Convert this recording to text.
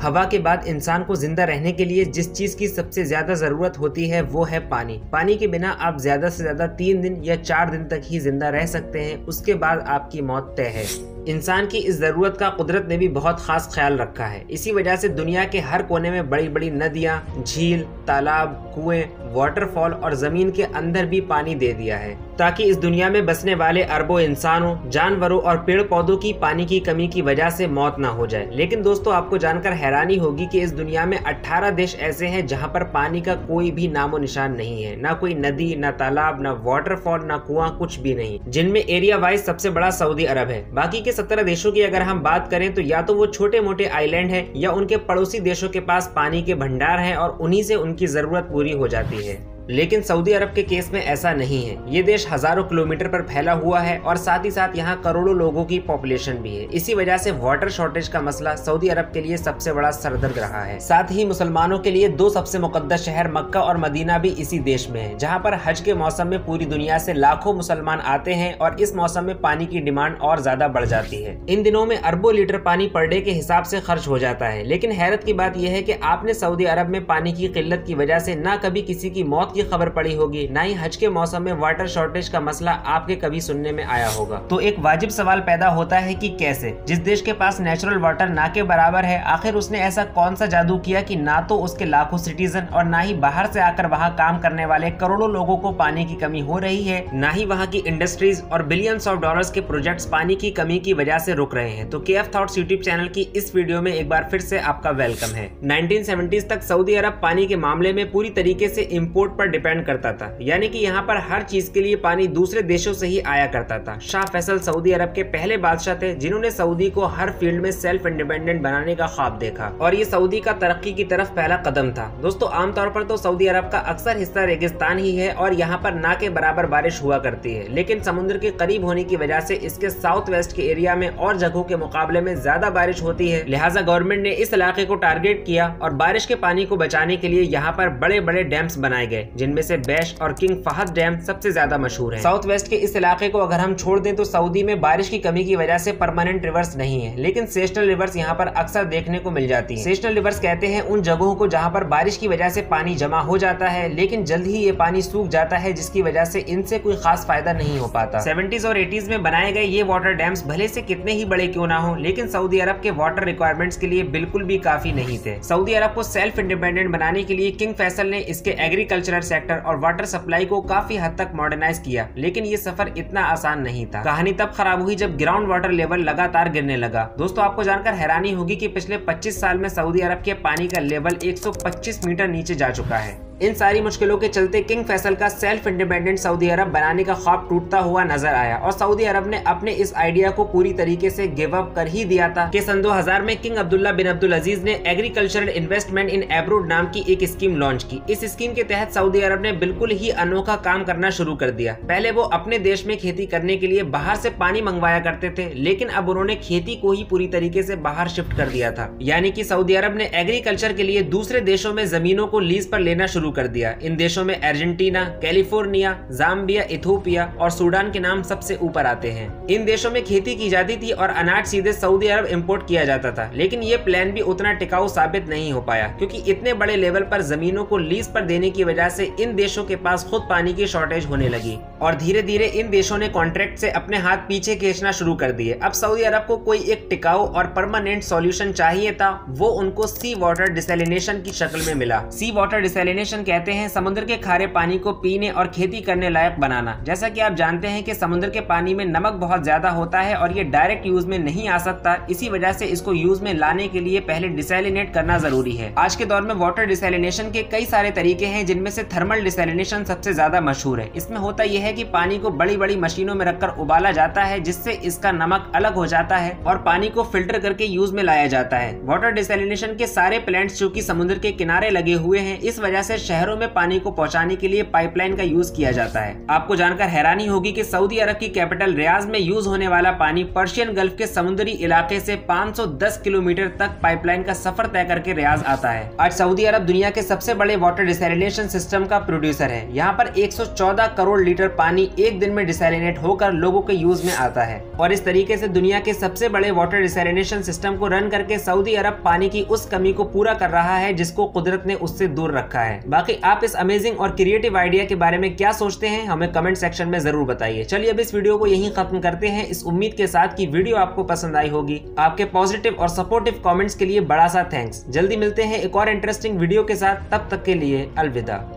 हवा के बाद इंसान को जिंदा रहने के लिए जिस चीज की सबसे ज्यादा जरूरत होती है वो है पानी। पानी के बिना आप ज्यादा से ज्यादा 3 दिन या 4 दिन तक ही जिंदा रह सकते हैं, उसके बाद आपकी मौत तय है। इंसान की इस जरूरत का कुदरत ने भी बहुत खास ख्याल रखा है। इसी वजह से दुनिया के हर कोने में बड़ी बड़ी नदियां, झील, तालाब, कुएं, वाटरफॉल और जमीन के अंदर भी पानी दे दिया है, ताकि इस दुनिया में बसने वाले अरबों इंसानों, जानवरों और पेड़ पौधों की पानी की कमी की वजह से मौत ना हो जाए। लेकिन दोस्तों, आपको जानकर हैरानी होगी कि इस दुनिया में 18 देश ऐसे हैं जहां पर पानी का कोई भी नामो निशान नहीं है। ना कोई नदी, ना तालाब, ना वाटरफॉल, ना कुआं, कुछ भी नहीं। जिनमें एरिया वाइज सबसे बड़ा सऊदी अरब है। बाकी के 17 देशों की अगर हम बात करें तो या तो वो छोटे मोटे आइलैंड है या उनके पड़ोसी देशों के पास पानी के भंडार हैं और उन्हीं से उनकी जरूरत पूरी हो जाती है। लेकिन सऊदी अरब के केस में ऐसा नहीं है। ये देश हजारों किलोमीटर पर फैला हुआ है और साथ ही साथ यहाँ करोड़ों लोगों की पॉपुलेशन भी है। इसी वजह से वाटर शॉर्टेज का मसला सऊदी अरब के लिए सबसे बड़ा सरदर्द रहा है। साथ ही मुसलमानों के लिए 2 सबसे मुकद्दस शहर मक्का और मदीना भी इसी देश में है, जहाँ पर हज के मौसम में पूरी दुनिया से लाखों मुसलमान आते हैं और इस मौसम में पानी की डिमांड और ज्यादा बढ़ जाती है। इन दिनों में अरबों लीटर पानी पर डे के हिसाब से खर्च हो जाता है। लेकिन हैरत की बात यह है कि आपने सऊदी अरब में पानी की किल्लत की वजह से ना कभी किसी की मौत की खबर पड़ी होगी, ना ही हज के मौसम में वाटर शॉर्टेज का मसला आपके कभी सुनने में आया होगा। तो एक वाजिब सवाल पैदा होता है कि कैसे, जिस देश के पास नेचुरल वाटर ना के बराबर है, आखिर उसने ऐसा कौन सा जादू किया कि ना तो उसके लाखों सिटीजन और ना ही बाहर से आकर वहाँ काम करने वाले करोड़ों लोगों को पानी की कमी हो रही है, ना ही वहाँ की इंडस्ट्रीज और बिलियंस ऑफ डॉलर्स के प्रोजेक्ट्स पानी की कमी की वजह से रुक रहे हैं। तो KF थॉट्स यूट्यूब चैनल की इस वीडियो में एक बार फिर से आपका वेलकम है। 1970s तक सऊदी अरब पानी के मामले में पूरी तरीके से इम्पोर्ट पर डिपेंड करता था, यानी कि यहाँ पर हर चीज के लिए पानी दूसरे देशों से ही आया करता था। शाह फैसल सऊदी अरब के पहले बादशाह थे जिन्होंने सऊदी को हर फील्ड में सेल्फ इंडिपेंडेंट बनाने का ख्वाब देखा और ये सऊदी का तरक्की की तरफ पहला कदम था। दोस्तों, आमतौर पर तो सऊदी अरब का अक्सर हिस्सा रेगिस्तान ही है और यहाँ पर ना के बराबर बारिश हुआ करती है, लेकिन समुद्र के करीब होने की वजह से इसके साउथ वेस्ट के एरिया में और जगहों के मुकाबले में ज्यादा बारिश होती है। लिहाजा गवर्नमेंट ने इस इलाके को टारगेट किया और बारिश के पानी को बचाने के लिए यहाँ पर बड़े बड़े डैम्स बनाए गए, जिनमें से बैश और किंग फहद डैम सबसे ज्यादा मशहूर है। साउथ वेस्ट के इस इलाके को अगर हम छोड़ दें तो सऊदी में बारिश की कमी की वजह से परमानेंट रिवर्स नहीं है, लेकिन सेशनल रिवर्स यहाँ पर अक्सर देखने को मिल जाती है। सेशनल रिवर्स कहते हैं उन जगहों को जहाँ पर बारिश की वजह से पानी जमा हो जाता है, लेकिन जल्द ही ये पानी सूख जाता है, जिसकी वजह से इनसे कोई खास फायदा नहीं हो पाता। 70s और 80s में बनाए गए ये वाटर डैम्स भले से कितने ही बड़े क्यों ना हो, लेकिन सऊदी अरब के वाटर रिक्वायरमेंट्स के लिए बिल्कुल भी काफी नहीं थे। सऊदी अरब को सेल्फ इंडिपेंडेंट बनाने के लिए किंग फैसल ने इसके एग्रीकल्चरल सेक्टर और वाटर सप्लाई को काफी हद तक मॉडर्नाइज किया, लेकिन ये सफर इतना आसान नहीं था। कहानी तब खराब हुई जब ग्राउंड वाटर लेवल लगातार गिरने लगा। दोस्तों, आपको जानकर हैरानी होगी कि पिछले 25 साल में सऊदी अरब के पानी का लेवल 125 मीटर नीचे जा चुका है। इन सारी मुश्किलों के चलते किंग फैसल का सेल्फ इंडिपेंडेंट सऊदी अरब बनाने का ख्वाब टूटता हुआ नजर आया और सऊदी अरब ने अपने इस आइडिया को पूरी तरीके से गिव अप कर ही दिया था कि सन 2000 में किंग अब्दुल्ला बिन अब्दुल अजीज ने एग्रीकल्चरल इन्वेस्टमेंट इन एब्रोड नाम की एक स्कीम लॉन्च की। इस स्कीम के तहत सऊदी अरब ने बिल्कुल ही अनोखा काम करना शुरू कर दिया। पहले वो अपने देश में खेती करने के लिए बाहर से पानी मंगवाया करते थे, लेकिन अब उन्होंने खेती को ही पूरी तरीके से बाहर शिफ्ट कर दिया था। यानी कि सऊदी अरब ने एग्रीकल्चर के लिए दूसरे देशों में जमीनों को लीज पर लेना शुरू कर दिया। इन देशों में अर्जेंटीना, कैलिफोर्निया, जाम्बिया, इथोपिया और सूडान के नाम सबसे ऊपर आते हैं। इन देशों में खेती की जाती थी और अनाज सीधे सऊदी अरब इंपोर्ट किया जाता था, लेकिन ये प्लान भी उतना टिकाऊ साबित नहीं हो पाया, क्योंकि इतने बड़े लेवल पर जमीनों को लीज पर देने की वजह से इन देशों के पास खुद पानी की शॉर्टेज होने लगी और धीरे धीरे इन देशों ने कॉन्ट्रैक्ट से अपने हाथ पीछे खींचना शुरू कर दिए। अब सऊदी अरब को कोई एक टिकाऊ और परमानेंट सॉल्यूशन चाहिए था, वो उनको सी वाटर डिसैलिनेशन की शक्ल में मिला। सी वाटर डिसैलिनेशन कहते हैं समुद्र के खारे पानी को पीने और खेती करने लायक बनाना। जैसा कि आप जानते हैं कि समुद्र के पानी में नमक बहुत ज्यादा होता है और ये डायरेक्ट यूज में नहीं आ सकता, इसी वजह से इसको यूज में लाने के लिए पहले डिसैलिनेट करना जरूरी है। आज के दौर में वाटर डिसैलिनेशन के कई सारे तरीके हैं, जिनमें से थर्मल डिसैलिनेशन सबसे ज्यादा मशहूर है। इसमें होता यह है कि पानी को बड़ी बड़ी मशीनों में रखकर उबाला जाता है, जिससे इसका नमक अलग हो जाता है और पानी को फिल्टर करके यूज में लाया जाता है। वाटर डिसैलिनेशन के सारे प्लांट्स जो कि समुद्र के किनारे लगे हुए हैं, इस वजह से शहरों में पानी को पहुंचाने के लिए पाइपलाइन का यूज किया जाता है। आपको जानकर हैरानी होगी कि सऊदी अरब की कैपिटल रियाद में यूज होने वाला पानी पर्शियन गल्फ के समुद्री इलाके से 510 किलोमीटर तक पाइपलाइन का सफर तय करके रियाद आता है। आज सऊदी अरब दुनिया के सबसे बड़े वाटर डिसैलिनेशन सिस्टम का प्रोड्यूसर है। यहाँ पर 114 करोड़ लीटर पानी एक दिन में डिसैलिनेट होकर लोगों के यूज में आता है और इस तरीके से दुनिया के सबसे बड़े वाटर डिसैलिनेशन सिस्टम को रन करके सऊदी अरब पानी की उस कमी को पूरा कर रहा है जिसको कुदरत ने उससे दूर रखा है। बाकी आप इस अमेजिंग और क्रिएटिव आइडिया के बारे में क्या सोचते हैं हमें कमेंट सेक्शन में जरूर बताइए। चलिए अब इस वीडियो को यहीं खत्म करते हैं, इस उम्मीद के साथ कि वीडियो आपको पसंद आई होगी। आपके पॉजिटिव और सपोर्टिव कमेंट्स के लिए बड़ा सा थैंक्स। जल्दी मिलते हैं एक और इंटरेस्टिंग वीडियो के साथ, तब तक के लिए अलविदा।